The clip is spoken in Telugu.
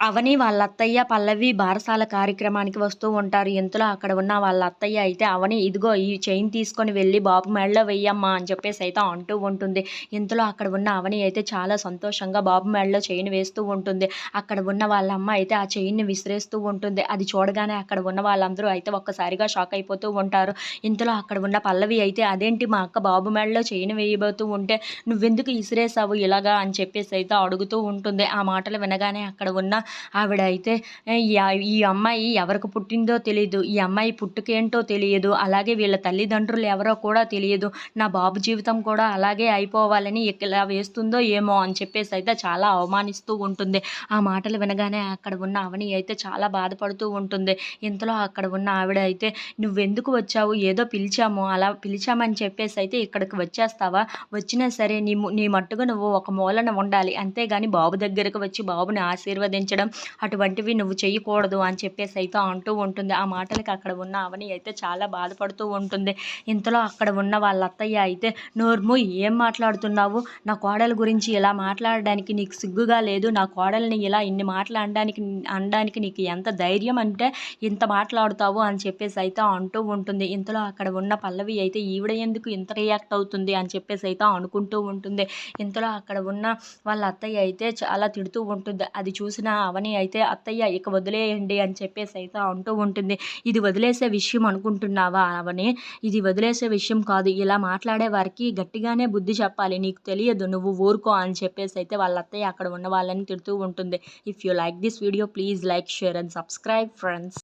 అవని వాళ్ళ అత్తయ్య, పల్లవి బారసాల కార్యక్రమానికి వస్తూ ఉంటారు. ఇంతలో అక్కడ ఉన్న వాళ్ళ అత్తయ్య అయితే, "అవని ఇదిగో ఈ చైన్ తీసుకొని వెళ్లి బాబు మెడలో వెయ్యమ్మా" అని చెప్పేసయితే అంటూ ఉంటుంది. ఇంతలో అక్కడ ఉన్న అవని అయితే చాలా సంతోషంగా బాబు మెడలో చైన్ వేస్తూ ఉంటుంది. అక్కడ ఉన్న వాళ్ళ అమ్మ అయితే ఆ చైన్‌ని విసిరేస్తూ ఉంటుంది. అది చూడగానే అక్కడ ఉన్న వాళ్ళందరూ అయితే ఒక్కసారిగా షాక్ అయిపోతూ ఉంటారు. ఇంతలో అక్కడ ఉన్న పల్లవి అయితే, "అదేంటి మా అక్క బాబు మెడలో చైన్ వేయబోతూ ఉంటే నువ్వెందుకు ఇసిరేసావు ఇలాగా" అని చెప్పేసయితే అడుగుతూ ఉంటుంది. ఆ మాటలు వినగానే అక్కడ ఉన్న ఆవిడైతే ఈ అమ్మాయి ఎవరికి పుట్టిందో తెలీదు. ఈ అమ్మాయి పుట్టుకేంటో తెలియదు. అలాగే వీళ్ళ తల్లిదండ్రులు ఎవరో కూడా తెలియదు. నా బాబు జీవితం కూడా అలాగే అయిపోవాలని ఇలా వేస్తుందో ఏమో అని చెప్పేసయితే చాలా అవమానిస్తూ ఉంటుంది. ఆ మాటలు వినగానే అక్కడ ఉన్న అవని అయితే చాలా బాధపడుతూ ఉంటుంది. ఇంతలో అక్కడ ఉన్న ఆవిడ అయితే, "నువ్వెందుకు వచ్చావు? ఏదో పిలిచాము. అలా పిలిచామని చెప్పేసయితే ఇక్కడికి వచ్చేస్తావా? వచ్చినా సరే నీ మట్టుకు నువ్వు ఒక మూలన ఉండాలి. అంతేగాని బాబు దగ్గరకు వచ్చి బాబుని ఆశీర్వదించడం అటువంటివి నువ్వు చెయ్యకూడదు" అని చెప్పేసయితే అంటూ ఉంటుంది. ఆ మాటలకి అక్కడ ఉన్న అవని అయితే చాలా బాధపడుతూ ఉంటుంది. ఇంతలో అక్కడ ఉన్న వాళ్ళ అత్తయ్య అయితే, "నోరు మూయి, ఏం మాట్లాడుతున్నావు? నా కోడల గురించి ఇలా మాట్లాడడానికి నీకు సిగ్గుగా లేదు? నా కోడల్ని ఇలా ఇన్ని మాటలు అనడానికి నీకు ఎంత ధైర్యం అంటే ఇంత మాట్లాడుతావు" అని చెప్పేసయితే అంటూ ఉంటుంది. ఇంతలో అక్కడ ఉన్న పల్లవి అయితే, ఈవిడ ఎందుకు ఇంత రియాక్ట్ అవుతుంది అని చెప్పేసయితే అనుకుంటూ ఉంటుంది. ఇంతలో అక్కడ ఉన్న వాళ్ళ అత్తయ్య అయితే చాలా తిడుతూ ఉంటుంది. అది చూసిన అవని అయితే, "అత్తయ్య ఇక వదిలేయండి" అని చెప్పేసయితే అంటూ ఉంటుంది. "ఇది వదిలేసే విషయం అనుకుంటున్నావా అవని? ఇది వదిలేసే విషయం కాదు. ఇలా మాట్లాడే వారికి గట్టిగానే బుద్ధి చెప్పాలి. నీకు తెలియదు, నువ్వు ఊరుకో" అని చెప్పేసయితే వాళ్ళ అత్తయ్య అక్కడ ఉన్న వాళ్ళని తిడుతూ ఉంటుంది. If you like this video please like, share and subscribe friends.